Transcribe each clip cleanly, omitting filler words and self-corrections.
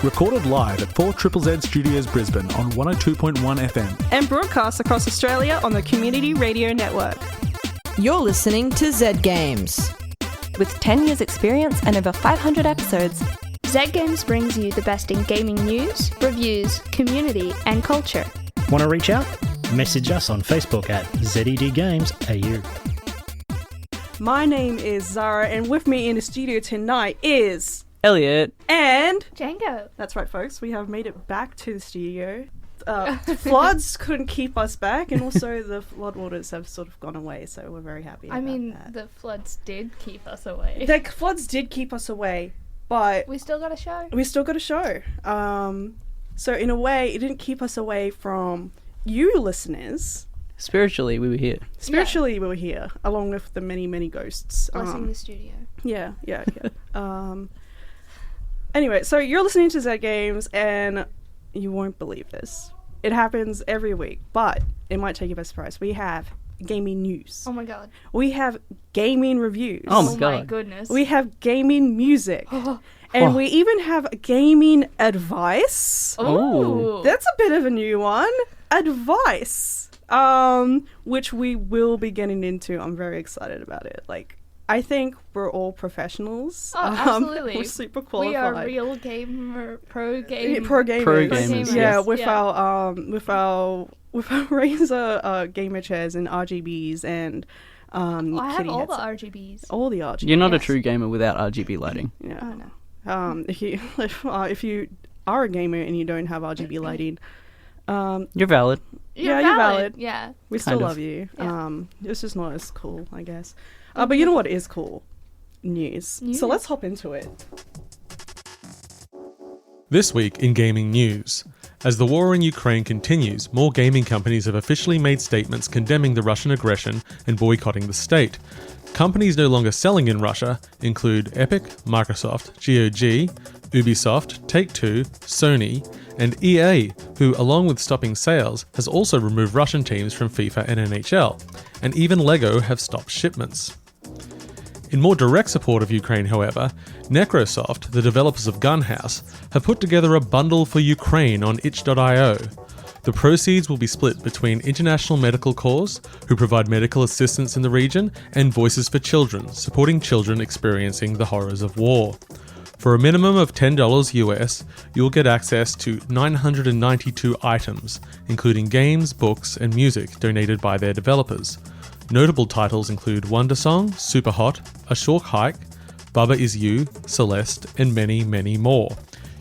Recorded live at 4ZZZ Studios Brisbane on 102.1 FM. And broadcast across Australia on the Community Radio Network. You're listening to Zed Games. With 10 years experience and over 500 episodes, Zed Games brings you the best in gaming news, reviews, community and culture. Want to reach out? Message us on Facebook at ZED Games AU. My name is Zahra, and with me in the studio tonight is Elliot and Django. That's right, folks. We have made it back to the studio. Floods couldn't keep us back, and also the floodwaters have sort of gone away, so we're very happy about that. The floods did keep us away. The floods did keep us away, but we still got a show. So in a way, it didn't keep us away from you listeners. Spiritually, we were here. We were here, along with the many, many ghosts. Blessing the studio. Yeah. Anyway, so you're listening to Zed Games, and you won't believe this. It happens every week, but it might take you by surprise. We have gaming news. Oh my god. We have gaming reviews. Oh my god. My goodness. We have gaming music. And we even have gaming advice. Oh. That's a bit of a new one. Advice. Which we will be getting into. I'm very excited about it. I think we're all professionals. Oh, absolutely. We're super qualified. We are real pro gamers. Pro gamers. Yeah, yes. with our Razer gamer chairs and RGBs and I have kitty all headsets. the RGBs. All the RGBs. You're not a true gamer without RGB lighting. Yeah. Oh no. If you are a gamer and you don't have RGB lighting, You're valid. you're valid. Yeah. We still Kind of. love you. Yeah. It's just not as cool, I guess. But you know what is cool? News. So let's hop into it. This week in gaming news. As the war in Ukraine continues, more gaming companies have officially made statements condemning the Russian aggression and boycotting the state. Companies no longer selling in Russia include Epic, Microsoft, GOG, Ubisoft, Take-Two, Sony, and EA, who, along with stopping sales, has also removed Russian teams from FIFA and NHL, and even LEGO have stopped shipments. In more direct support of Ukraine, however, Necrosoft, the developers of Gunhouse, have put together a bundle for Ukraine on itch.io. The proceeds will be split between International Medical Corps, who provide medical assistance in the region, and Voices for Children, supporting children experiencing the horrors of war. For a minimum of $10 US, you'll get access to 992 items, including games, books, and music donated by their developers. Notable titles include Wondersong, Superhot, A Short Hike, Bubba Is You, Celeste, and many, many more.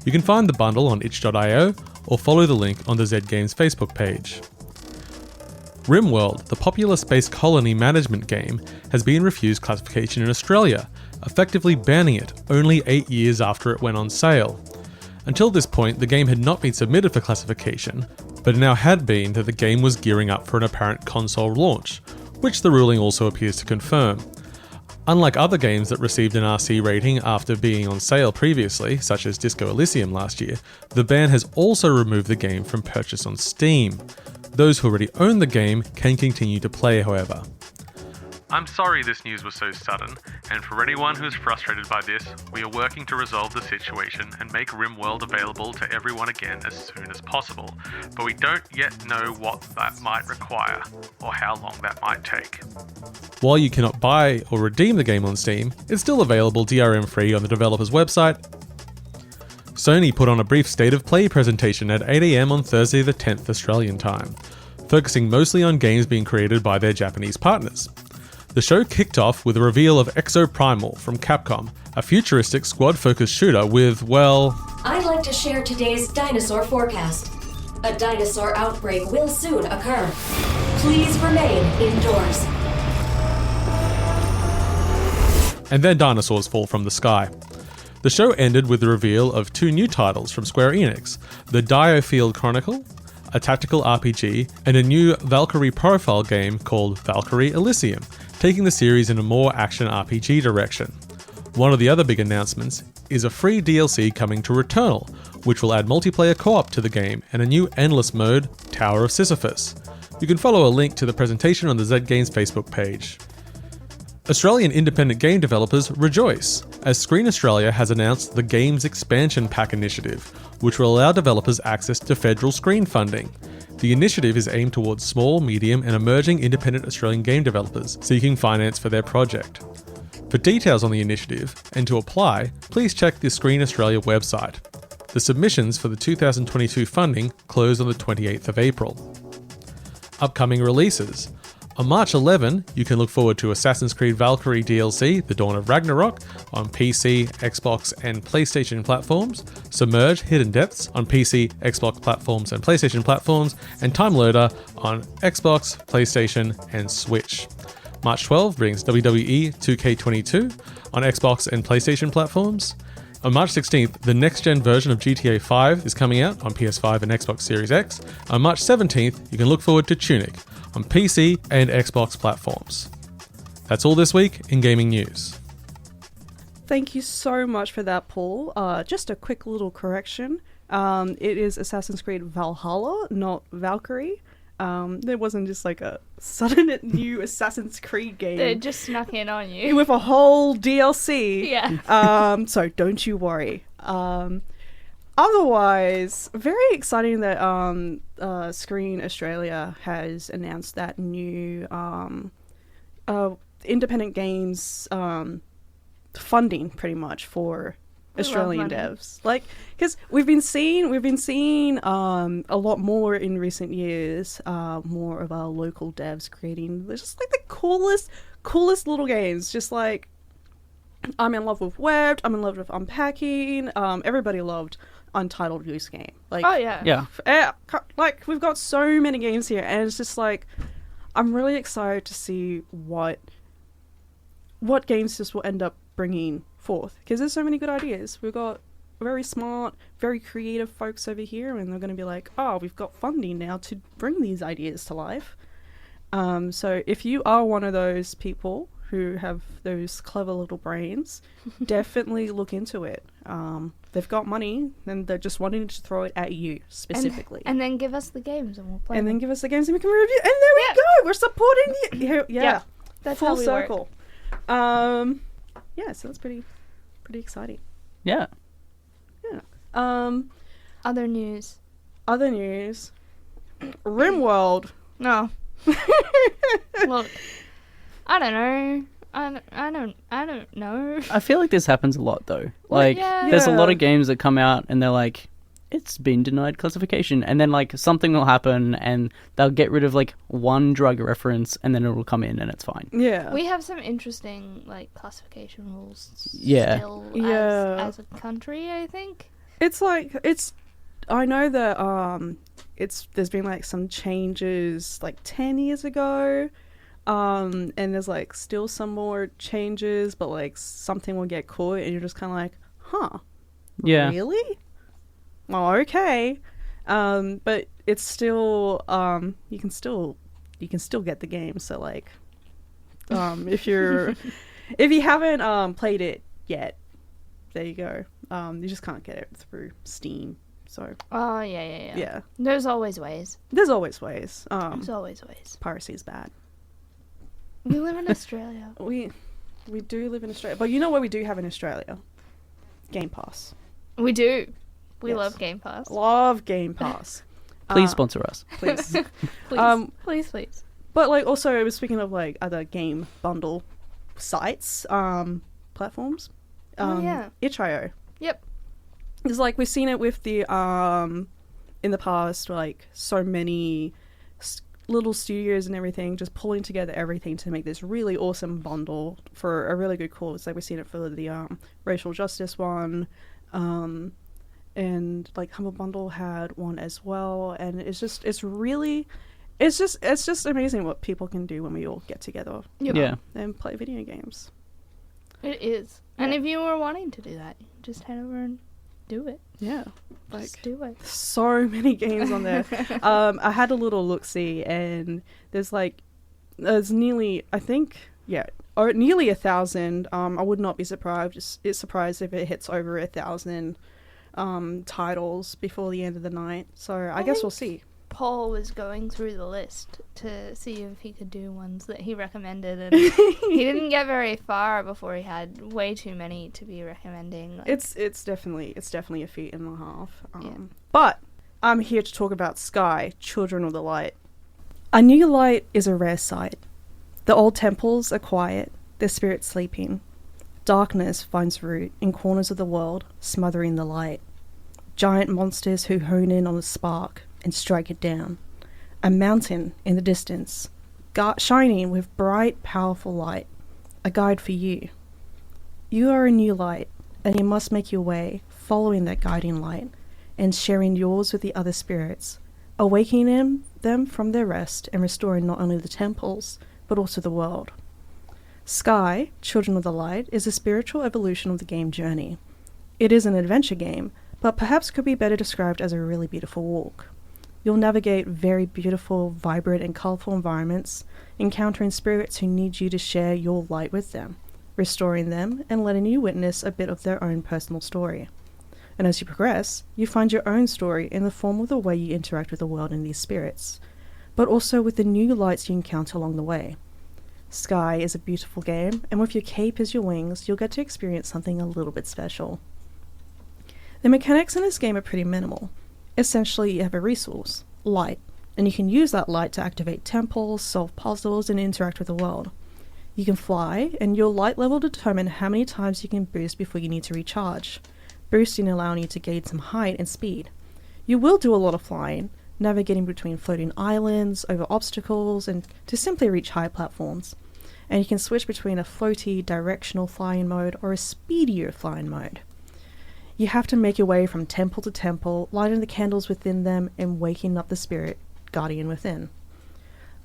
You can find the bundle on itch.io or follow the link on the Zed Games Facebook page. RimWorld, the popular space colony management game, has been refused classification in Australia, effectively banning it only 8 years after it went on sale. Until this point, the game had not been submitted for classification, but it now had been that the game was gearing up for an apparent console launch, which the ruling also appears to confirm. Unlike other games that received an RC rating after being on sale previously, such as Disco Elysium last year, the ban has also removed the game from purchase on Steam. Those who already own the game can continue to play, however. I'm sorry this news was so sudden, and for anyone who is frustrated by this, we are working to resolve the situation and make RimWorld available to everyone again as soon as possible, but we don't yet know what that might require, or how long that might take. While you cannot buy or redeem the game on Steam, it's still available DRM-free on the developer's website. Sony put on a brief State of Play presentation at 8 AM on Thursday the 10th Australian time, focusing mostly on games being created by their Japanese partners. The show kicked off with a reveal of Exoprimal from Capcom, a futuristic squad-focused shooter with, well... I'd like to share today's dinosaur forecast. A dinosaur outbreak will soon occur. Please remain indoors. And then dinosaurs fall from the sky. The show ended with the reveal of two new titles from Square Enix, the Diofield Chronicle, a tactical RPG, and a new Valkyrie profile game called Valkyrie Elysium, taking the series in a more action RPG direction. One of the other big announcements is a free DLC coming to Returnal, which will add multiplayer co-op to the game and a new endless mode, Tower of Sisyphus. You can follow a link to the presentation on the Zed Games Facebook page. Australian independent game developers rejoice, as Screen Australia has announced the Games Expansion Pack initiative, which will allow developers access to federal screen funding. The initiative is aimed towards small, medium, and emerging independent Australian game developers seeking finance for their project. For details on the initiative and to apply, please check the Screen Australia website. The submissions for the 2022 funding close on the 28th of April. Upcoming releases. On March 11, you can look forward to Assassin's Creed Valkyrie DLC, The Dawn of Ragnarok, on PC, Xbox, and PlayStation platforms, Submerge Hidden Depths on PC, Xbox platforms, and PlayStation platforms, and Time Loader on Xbox, PlayStation, and Switch. March 12 brings WWE 2K22 on Xbox and PlayStation platforms. On March 16th, the next-gen version of GTA 5 is coming out on PS5 and Xbox Series X. On March 17th, you can look forward to Tunic on PC and Xbox platforms. That's all this week in gaming news. Thank you so much for that, Paul. Just a quick little correction. It is Assassin's Creed Valhalla, not Valkyrie. There wasn't just like a sudden new Assassin's Creed game. They just snuck in on you. With a whole DLC. Yeah. So don't you worry. Otherwise, very exciting that Screen Australia has announced that new independent games funding pretty much for Australian devs. Like, because we've been seeing a lot more in recent years, more of our local devs creating just like the coolest little games. Just like, I'm in love with Webbed, I'm in love with Unpacking. Everybody loved Untitled Goose Game. Like, oh yeah. Like, we've got so many games here, and it's just like, I'm really excited to see what games this will end up bringing forth, because there's so many good ideas. We've got very smart, very creative folks over here, and they're going to be like, oh, we've got funding now to bring these ideas to life. So if you are one of those people who have those clever little brains, definitely look into it. They've got money, and they're just wanting to throw it at you specifically. And then give us the games, and we'll play And them. then give us the games, and we can review. And there we go. We're supporting you. Yeah. That's full how we circle. Work. Yeah, so that's pretty exciting. Yeah. Yeah. Other news. RimWorld. No. Look, I don't know. I don't know. I feel like this happens a lot though. Like, yeah. there's a lot of games that come out and they're like, it's been denied classification, and then like something will happen and they'll get rid of like one drug reference and then it will come in and it's fine. Yeah. We have some interesting like classification rules Yeah. still as a country, I think. It's like, I know that there's been like some changes like 10 years ago, and there's like still some more changes, but like something will get caught and you're just kind of like, huh, Yeah. really? Well, okay. But it's still, you can still get the game. So like, if you haven't played it yet, there you go. You just can't get it through Steam. So. Oh yeah. Yeah. There's always ways. There's always ways. There's always ways. Piracy is bad. We live in Australia. We do live in Australia, but you know what we do have in Australia? Game Pass. We do. We Yes. love Game Pass. Love Game Pass. Please sponsor us. Please. Please. But like, also, I was speaking of like other game bundle sites, platforms. Yeah. itch.io. Yep. It's like we've seen it with the in the past, like so many little studios and everything just pulling together everything to make this really awesome bundle for a really good cause. Like we've seen it for the racial justice one, and like Humble Bundle had one as well, and it's just amazing what people can do when we all get together. Yep. Yeah. And play video games. It is. Yeah. And if you were wanting to do that, just head over and do it. Yeah. Just do it. So many games on there. I had a little look-see, and there's nearly, I think, or nearly 1,000. I would not be surprised if it hits over 1,000 titles before the end of the night. So I guess we'll see. Paul was going through the list to see if he could do ones that he recommended, and he didn't get very far before he had way too many to be recommending. It's definitely a feat and a half. But I'm here to talk about Sky, Children of the Light. A new light is a rare sight. The old temples are quiet, their spirits sleeping. Darkness finds root in corners of the world, smothering the light. Giant monsters who hone in on a spark and strike it down. A mountain in the distance, shining with bright, powerful light. A guide for you. You are a new light, and you must make your way, following that guiding light, and sharing yours with the other spirits, awakening them from their rest and restoring not only the temples, but also the world. Sky, Children of the Light, is a spiritual evolution of the game journey. It is an adventure game, but perhaps could be better described as a really beautiful walk. You'll navigate very beautiful, vibrant and colourful environments, encountering spirits who need you to share your light with them, restoring them and letting you witness a bit of their own personal story. And as you progress, you find your own story in the form of the way you interact with the world and these spirits, but also with the new lights you encounter along the way. Sky is a beautiful game, and with your cape as your wings, you'll get to experience something a little bit special. The mechanics in this game are pretty minimal. Essentially, you have a resource, light, and you can use that light to activate temples, solve puzzles, and interact with the world. You can fly, and your light level will determine how many times you can boost before you need to recharge, boosting allowing you to gain some height and speed. You will do a lot of flying, navigating between floating islands, over obstacles, and to simply reach high platforms. And you can switch between a floaty, directional flying mode or a speedier flying mode. You have to make your way from temple to temple, lighting the candles within them and waking up the spirit guardian within.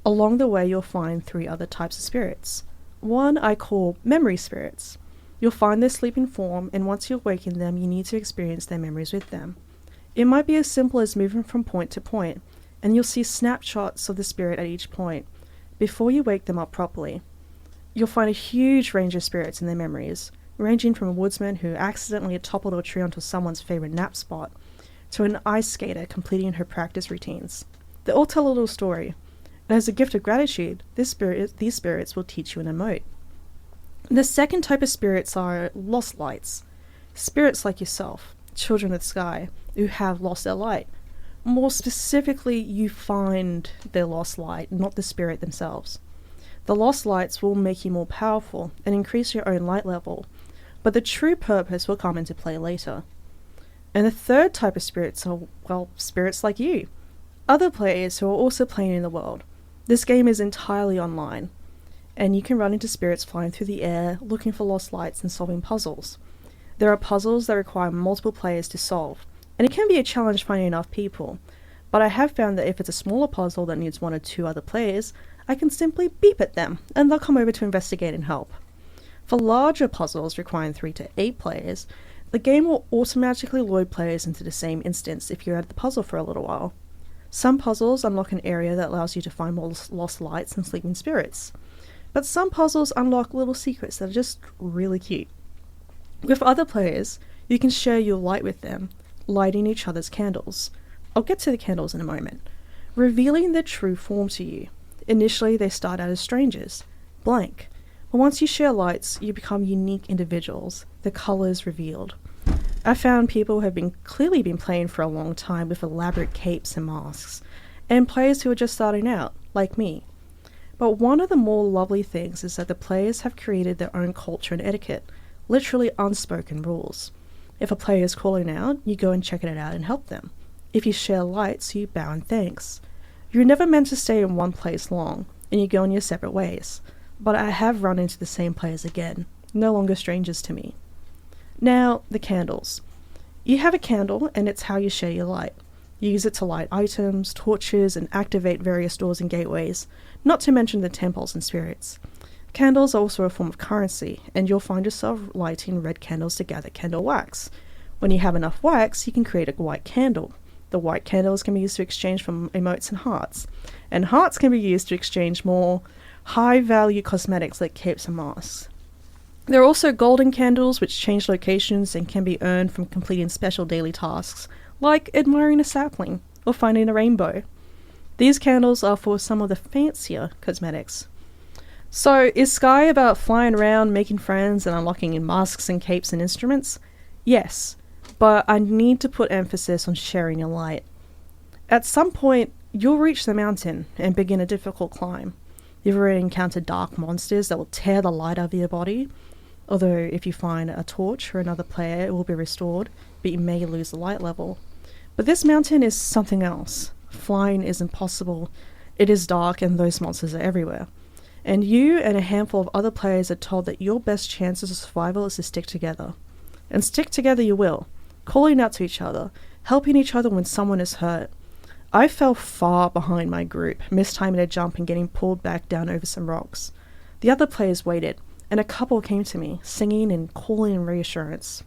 Along the way, you'll find 3 other types of spirits. One I call memory spirits. You'll find their sleeping form, and once you awaken them, you need to experience their memories with them. It might be as simple as moving from point to point, and you'll see snapshots of the spirit at each point, before you wake them up properly. You'll find a huge range of spirits in their memories, ranging from a woodsman who accidentally toppled a tree onto someone's favourite nap spot, to an ice skater completing her practice routines. They all tell a little story, and as a gift of gratitude, these spirits will teach you an emote. The second type of spirits are lost lights. Spirits like yourself, children of the sky, who have lost their light. More specifically, you find their lost light, not the spirit themselves. The lost lights will make you more powerful and increase your own light level, but the true purpose will come into play later. And the third type of spirits are, well, spirits like you. Other players who are also playing in the world. This game is entirely online, and you can run into spirits flying through the air, looking for lost lights and solving puzzles. There are puzzles that require multiple players to solve, and it can be a challenge finding enough people, but I have found that if it's a smaller puzzle that needs 1 or 2 other players, I can simply beep at them, and they'll come over to investigate and help. For larger puzzles requiring 3 to 8 players, the game will automatically load players into the same instance if you're at the puzzle for a little while. Some puzzles unlock an area that allows you to find more lost lights and sleeping spirits, but some puzzles unlock little secrets that are just really cute. With other players, you can share your light with them, lighting each other's candles. I'll get to the candles in a moment. Revealing their true form to you. Initially, they start out as strangers, blank, but once you share lights, you become unique individuals, the colours revealed. I found people who have clearly been playing for a long time with elaborate capes and masks, and players who are just starting out, like me. But one of the more lovely things is that the players have created their own culture and etiquette, literally unspoken rules. If a player is calling out, you go and check it out and help them. If you share lights, you bow in thanks. You're never meant to stay in one place long, and you go in your separate ways, but I have run into the same players again, no longer strangers to me. Now, the candles. You have a candle, and it's how you share your light. You use it to light items, torches, and activate various doors and gateways, not to mention the temples and spirits. Candles are also a form of currency, and you'll find yourself lighting red candles to gather candle wax. When you have enough wax, you can create a white candle. The white candles can be used to exchange for emotes and hearts can be used to exchange more high-value cosmetics like capes and masks. There are also golden candles which change locations and can be earned from completing special daily tasks, like admiring a sapling or finding a rainbow. These candles are for some of the fancier cosmetics. So, is Sky about flying around, making friends, and unlocking masks and capes and instruments? Yes, but I need to put emphasis on sharing your light. At some point, you'll reach the mountain and begin a difficult climb. You've already encountered dark monsters that will tear the light out of your body, although if you find a torch or another player, it will be restored, but you may lose the light level. But this mountain is something else. Flying is impossible. It is dark and those monsters are everywhere. And you and a handful of other players are told that your best chances of survival is to stick together. And stick together you will, calling out to each other, helping each other when someone is hurt. I fell far behind my group, mistiming a jump and getting pulled back down over some rocks. The other players waited, and a couple came to me, singing and calling in reassurance.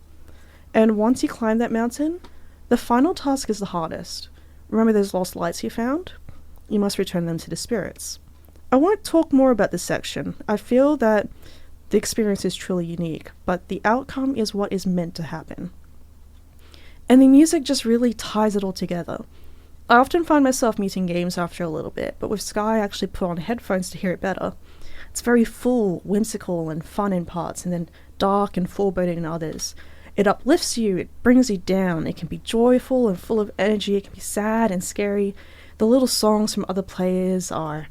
And once you climb that mountain, the final task is the hardest. Remember those lost lights you found? You must return them to the spirits. I won't talk more about this section. I feel that the experience is truly unique, but the outcome is what is meant to happen. And the music just really ties it all together. I often find myself muting games after a little bit, but with Sky I actually put on headphones to hear it better. It's very full, whimsical and fun in parts, and then dark and foreboding in others. It uplifts you, it brings you down, it can be joyful and full of energy, it can be sad and scary. The little songs from other players are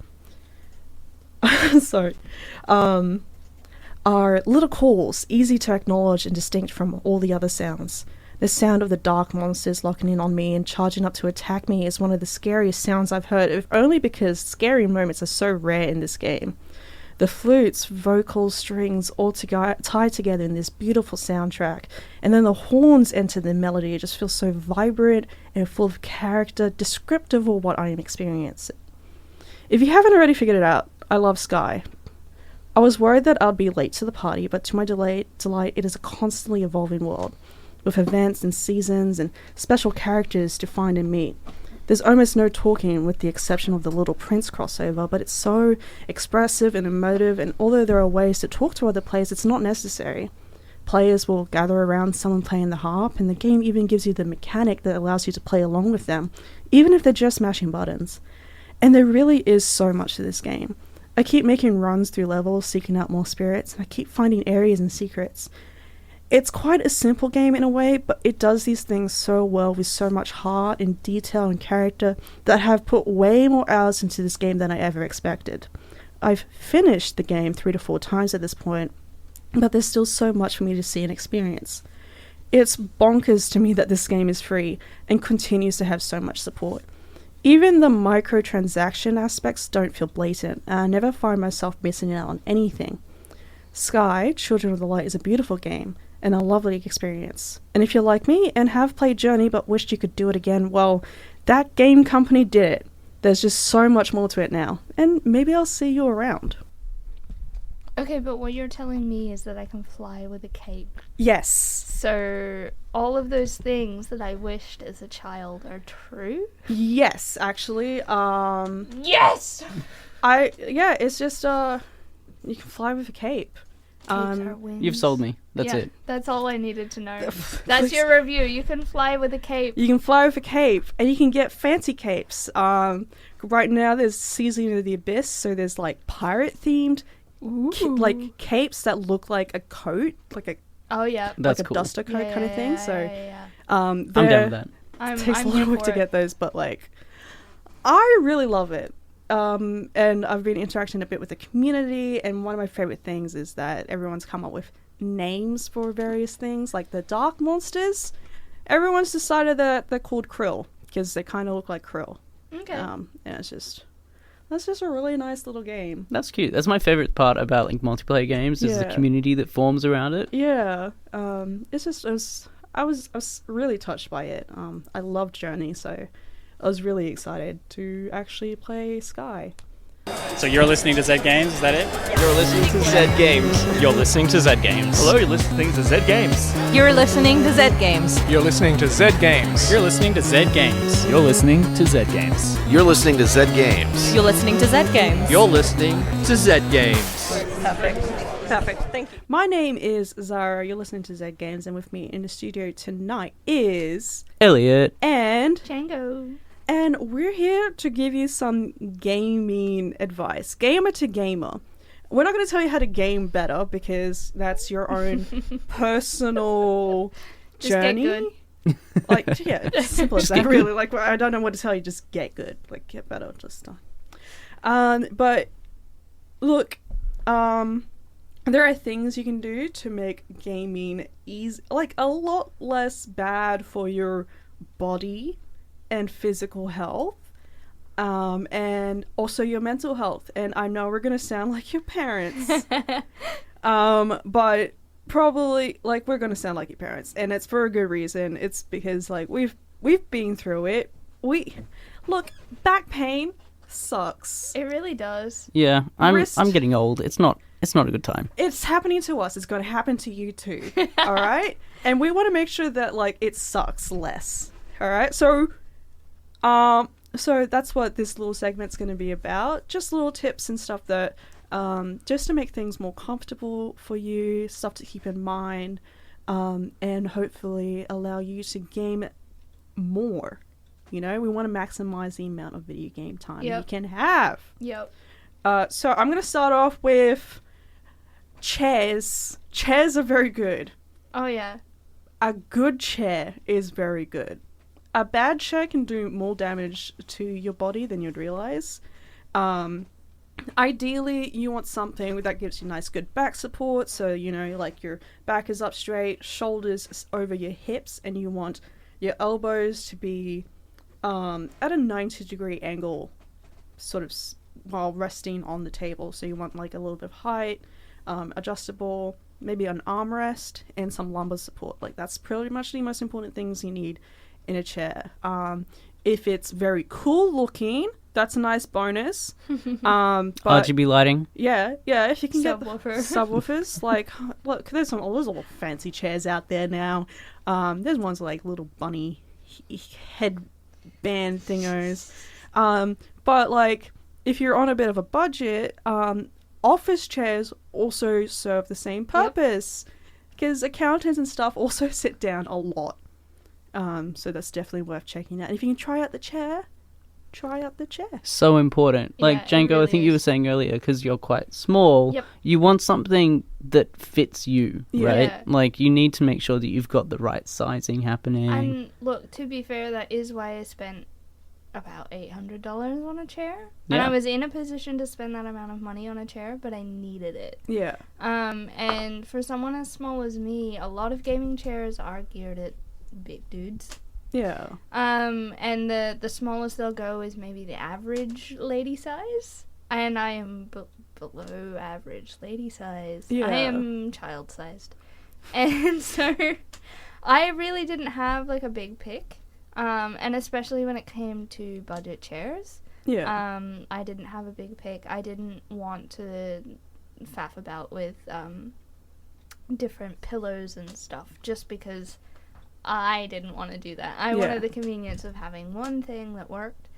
are little calls, easy to acknowledge and distinct from all the other sounds. The sound of the dark monsters locking in on me and charging up to attack me is one of the scariest sounds I've heard, if only because scary moments are so rare in this game. The flutes, vocals, strings all tied together in this beautiful soundtrack, and then the horns enter the melody. It just feels so vibrant and full of character, descriptive of what I am experiencing. If you haven't already figured it out, I love Sky. I was worried that I'd be late to the party, but to my delight, it is a constantly evolving world, with events and seasons and special characters to find and meet. There's almost no talking with the exception of the Little Prince crossover, but it's so expressive and emotive, and although there are ways to talk to other players, it's not necessary. Players will gather around someone playing the harp, and the game even gives you the mechanic that allows you to play along with them, even if they're just mashing buttons. And there really is so much to this game. I keep making runs through levels, seeking out more spirits, and I keep finding areas and secrets. It's quite a simple game in a way, but it does these things so well with so much heart and detail and character that have put way more hours into this game than I ever expected. I've finished the game 3 to 4 times at this point, but there's still so much for me to see and experience. It's bonkers to me that this game is free and continues to have so much support. Even the microtransaction aspects don't feel blatant, and I never find myself missing out on anything. Sky, Children of the Light is a beautiful game, and a lovely experience. And if you're like me and have played Journey but wished you could do it again, well, that game company did it. There's just so much more to it now, and maybe I'll see you around. Okay, but what you're telling me is that I can fly with a cape. Yes. So all of those things that I wished as a child are true? Yes, actually. Yes! It's just you can fly with a cape. Capes are wings. You've sold me. That's it. That's all I needed to know. That's your review. You can fly with a cape. You can fly with a cape, and you can get fancy capes. Right now there's Season of the Abyss, so there's like pirate themed like capes that look like a coat, like a that's like a cool. Duster coat kind of thing. I'm down with that. It takes a lot of work to get those, but like I really love it. And I've been interacting a bit with the community, and one of my favorite things is that everyone's come up with names for various things, like the dark monsters. Everyone's decided that they're called Krill because they kind of look like Krill. Okay. And that's just a really nice little game. That's cute. That's my favorite part about like multiplayer games is the community that forms around it. Yeah. I was really touched by it. I loved Journey, so I was really excited to actually play Sky. So you're listening to Zed Games, is that it? You're listening to Zed Games. You're listening to Zed Games. Hello, you're listening to Zed Games. You're listening to Zed Games. You're listening to Zed Games. You're listening to Zed Games. You're listening to Zed Games. You're listening to Zed Games. You're listening to Zed Games. You're listening to Zed Games. Perfect. Thank you. My name is Zahra. You're listening to Zed Games, and with me in the studio tonight is Elliot. and Django. And we're here to give you some gaming advice. Gamer to gamer. We're not going to tell you how to game better because that's your own personal journey. Just get good. Like, yeah, it's simple as that, really. Like, I don't know what to tell you. Just get good. Like, get better. Just but look, there are things you can do to make gaming easy, like a lot less bad for your body and physical health, and also your mental health. And I know we're gonna sound like your parents, but probably like we're gonna sound like your parents, and it's for a good reason. It's because like we've been through it. Look, back pain sucks. It really does. Yeah, I'm getting old. It's not a good time. It's happening to us. It's going to happen to you too. All right, and we want to make sure that like it sucks less. All right, so that's what this little segment's going to be about. Just little tips and stuff that just to make things more comfortable for you, stuff to keep in mind, and hopefully allow you to game more. You know, we want to maximize the amount of video game time you can have. Yep. So I'm going to start off with chairs. Chairs are very good. Oh, yeah. A good chair is very good. A bad chair can do more damage to your body than you'd realize. Ideally, you want something that gives you nice, good back support. So, you know, like your back is up straight, shoulders over your hips, and you want your elbows to be at a 90-degree angle, sort of while resting on the table. So you want like a little bit of height, adjustable, maybe an armrest, and some lumbar support. Like that's pretty much the most important things you need in a chair. If it's very cool looking, that's a nice bonus. RGB lighting. Yeah. If you can get subwoofers, like look, there's all fancy chairs out there now. There's ones like little bunny headband thingos. But like if you're on a bit of a budget, office chairs also serve the same purpose because accountants and stuff also sit down a lot. So that's definitely worth checking out. And if you can try out the chair. So important. Like Django, really I think you were saying earlier, because you're quite small, you want something that fits you, right? Like you need to make sure that you've got the right sizing happening. And look, to be fair, that is why I spent about $800 on a chair. And I was in a position to spend that amount of money on a chair, but I needed it. Yeah. And for someone as small as me, a lot of gaming chairs are geared at big dudes. Yeah. And the smallest they'll go is maybe the average lady size. And I am below average lady size. Yeah. I am child sized. And so I really didn't have like a big pick. And especially when it came to budget chairs. Yeah. I didn't have a big pick. I didn't want to faff about with different pillows and stuff just because I didn't want to do that. I wanted the convenience of having one thing that worked.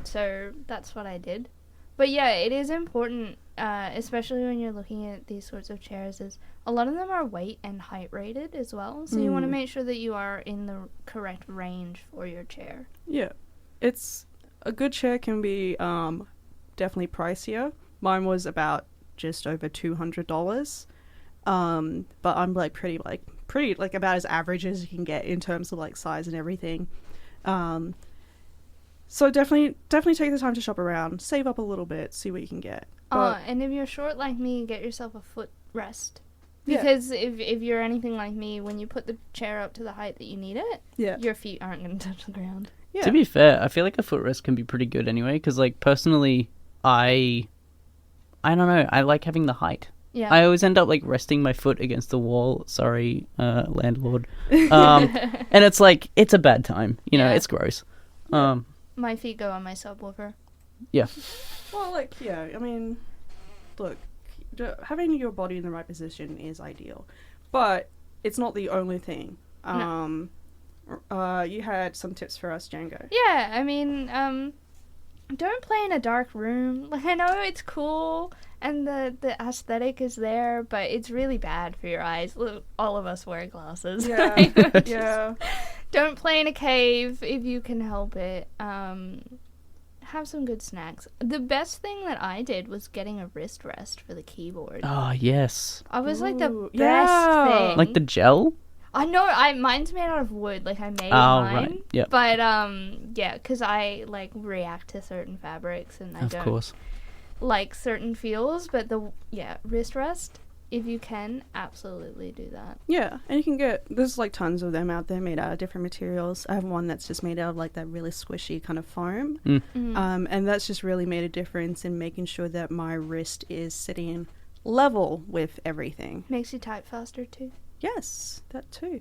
So that's what I did. But yeah, it is important, especially when you're looking at these sorts of chairs, is a lot of them are weight and height rated as well. So you want to make sure that you are in the correct range for your chair. Yeah. It's a good chair can be definitely pricier. Mine was about just over $200. But I'm like pretty like about as average as you can get in terms of like size and everything. So definitely take the time to shop around, save up a little bit, see what you can get. And if you're short like me, get yourself a footrest. Because if you're anything like me, when you put the chair up to the height that you need it, your feet aren't going to touch the ground. Yeah. To be fair, I feel like a footrest can be pretty good anyway, because like personally, I don't know, I like having the height. Yeah. I always end up like resting my foot against the wall. Sorry, landlord. And it's like, it's a bad time. You know, it's gross. My feet go on my subwoofer. Yeah. Well, like, I mean, look, having your body in the right position is ideal. But it's not the only thing. No. You had some tips for us, Django. Yeah, I mean, don't play in a dark room. Like, I know it's cool and the aesthetic is there, but it's really bad for your eyes. Look, all of us wear glasses. Yeah. Don't play in a cave if you can help it. Have some good snacks. The best thing that I did was getting a wrist rest for the keyboard. Oh, yes. I was like the best thing. Like the gel? I know, mine's made out of wood. Like, I made mine. Right. Yep. But, yeah, because I, like, react to certain fabrics and I don't like certain feels. But wrist rest, if you can, absolutely do that. Yeah, and you can there's, like, tons of them out there made out of different materials. I have one that's just made out of, like, that really squishy kind of foam. And that's just really made a difference in making sure that my wrist is sitting level with everything. Makes you type faster, too. Yes, that too.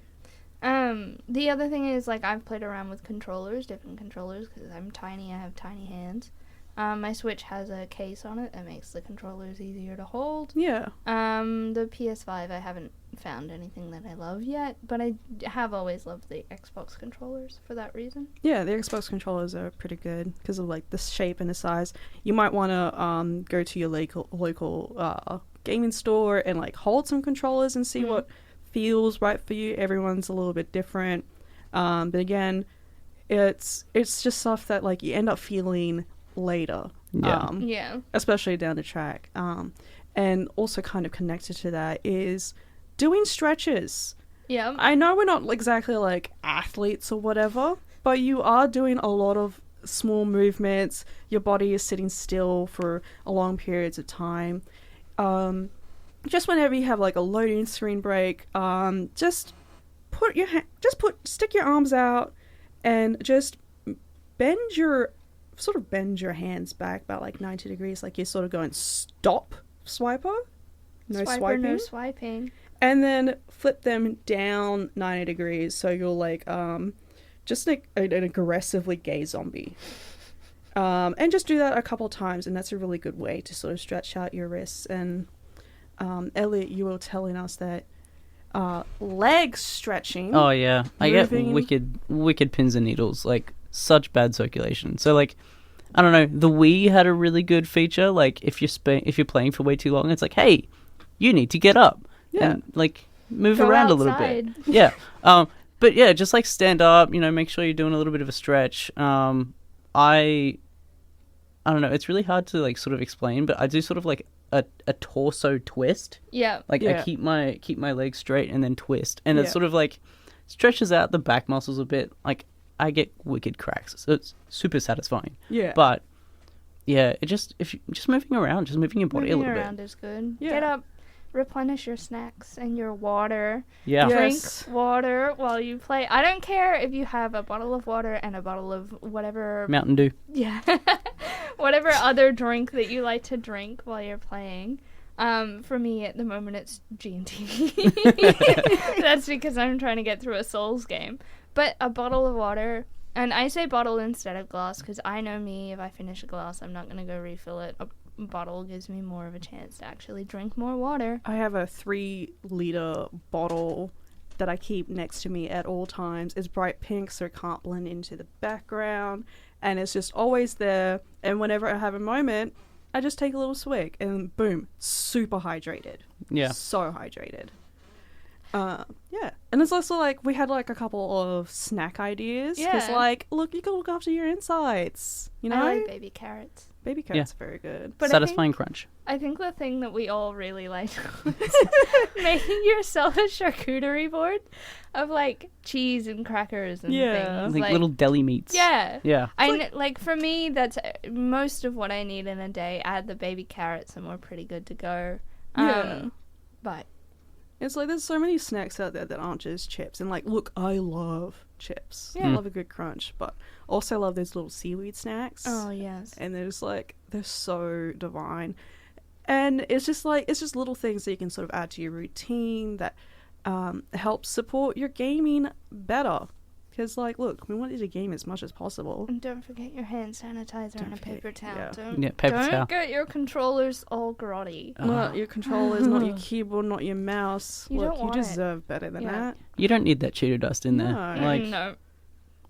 The other thing is, like, I've played around with different controllers, because I'm tiny, I have tiny hands. My Switch has a case on it that makes the controllers easier to hold. Yeah. The PS5, I haven't found anything that I love yet, but I have always loved the Xbox controllers for that reason. Yeah, the Xbox controllers are pretty good because of, like, the shape and the size. You might want to go to your local gaming store and, like, hold some controllers and see what feels right for you. Everyone's a little bit different, but again, it's just stuff that, like, you end up feeling later, especially down the track. And also kind of connected to that is doing stretches. Yeah, I know we're not exactly like athletes or whatever, but you are doing a lot of small movements. Your body is sitting still for a long periods of time. Just whenever you have, like, a loading screen break, just stick your arms out and just bend your hands back about, like, 90 degrees, like you're sort of going stop, swiper, no swiping. No swiping. And then flip them down 90 degrees, so you're, like, just an aggressively gay zombie. And just do that a couple times, and that's a really good way to sort of stretch out your wrists. And Elliot, you were telling us that leg stretching. Oh yeah, I get wicked pins and needles, like such bad circulation. So, like, I don't know, the Wii had a really good feature. Like, if you're playing for way too long, it's like, hey, you need to get up and, like, move around outside. A little bit. Yeah. But yeah, just, like, stand up. Make sure you're doing a little bit of a stretch. I don't know. It's really hard to, like, sort of explain, but I do sort of like a torso twist. Yeah. Like, I keep my legs straight and then twist, and it sort of, like, stretches out the back muscles a bit. Like, I get wicked cracks, so it's super satisfying. Yeah. But yeah, if you're just moving around, just moving your body a little bit. Moving around is good. Yeah. Get up, replenish your snacks and your water. Yeah. Drink water while you play. I don't care if you have a bottle of water and a bottle of whatever Mountain Dew. Yeah. Whatever other drink that you like to drink while you're playing. For me at the moment it's G&T. That's because I'm trying to get through a Souls game. But a bottle of water, and I say bottle instead of glass because I know me, if I finish a glass, I'm not going to go refill it. A bottle gives me more of a chance to actually drink more water. I have a 3-liter bottle that I keep next to me at all times. It's bright pink, so it can't blend into the background, and it's just always there. And whenever I have a moment, I just take a little swig, and boom, super hydrated. Yeah. So hydrated. Yeah. And it's also, like, we had, like, a couple of snack ideas. Yeah. Because, like, look, you can look after your insides. You know? I like baby carrots. Baby carrots are very good. But satisfying crunch. I think the thing that we all really liked was making yourself a charcuterie board of, like, cheese and crackers and things. Like little deli meats. Yeah. Yeah. Like, for me, that's most of what I need in a day. Add the baby carrots and we're pretty good to go. Yeah. But it's like there's so many snacks out there that aren't just chips. And, like, look, I love chips. Yeah. I love a good crunch. But also love those little seaweed snacks. Oh, yes. And they're just, like, they're so divine. And it's just, like, it's just little things that you can sort of add to your routine that help support your gaming better. Because, like, look, we want you to game as much as possible. And don't forget your hand sanitizer and a paper towel. Yeah. Don't get your controllers all grotty. Not your controllers, not your keyboard, not your mouse. You you deserve better than that. You don't need that Cheeto dust in there. No. Like, No.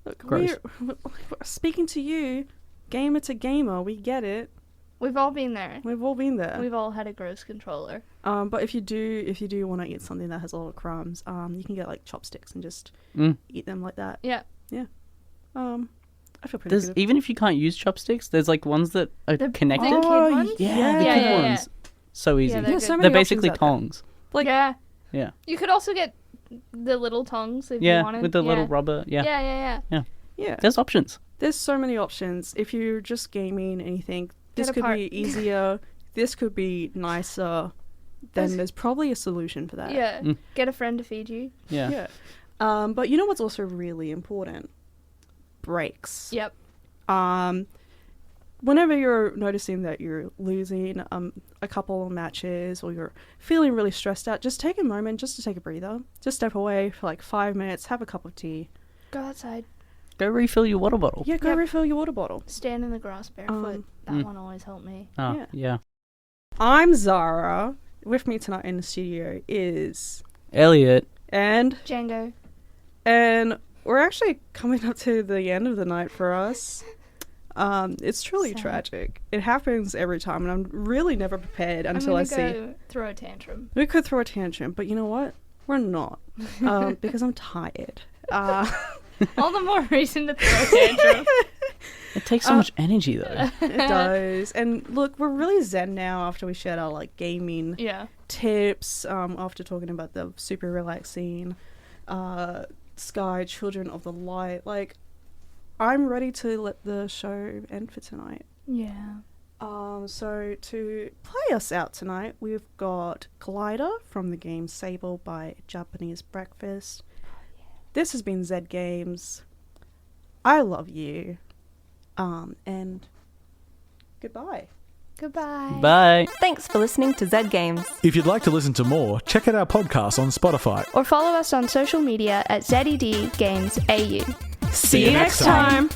Look, gross. we're speaking to you, gamer to gamer, we get it. We've all been there. We've all been there. We've all had a gross controller. But if you do want to eat something that has a lot of crumbs, you can get like chopsticks and just eat them like that. Yeah. Yeah. I feel pretty good. Even if you can't use chopsticks, there's like ones that are connected. The kid ones? Yeah, the kid ones. So easy. Yeah, so they're basically tongs. Like, yeah. Yeah. You could also get the little tongs if you wanted. With the little rubber. Yeah. There's options. There's so many options. If you're just gaming and you think this could be easier, this could be nicer, then there's probably a solution for that. Yeah. Get a friend to feed you. Yeah. But you know what's also really important? Breaks. Yep. Whenever you're noticing that you're losing a couple of matches or you're feeling really stressed out, just take a moment just to take a breather. Just step away for like 5 minutes, have a cup of tea. Go outside. Go refill your water bottle. Yeah, go refill your water bottle. Stand in the grass barefoot. That one always helped me. Oh, yeah. I'm Zahra. With me tonight in the studio is... Elliot. And... Django. And we're actually coming up to the end of the night for us. It's truly tragic. It happens every time, and I'm really never prepared until I see. Throw a tantrum. We could throw a tantrum, but you know what? We're not, because I'm tired. All the more reason to throw a tantrum. It takes so much energy, though. It does. And look, we're really zen now after we shared our like gaming tips. After talking about the super relaxing Sky Children of the Light, like. I'm ready to let the show end for tonight. Yeah. So to play us out tonight, we've got Glider from the game Sable by Japanese Breakfast. This has been Zed Games. I love you. And goodbye. Goodbye. Bye. Thanks for listening to Zed Games. If you'd like to listen to more, check out our podcast on Spotify. Or follow us on social media at ZED Games AU. See you next time.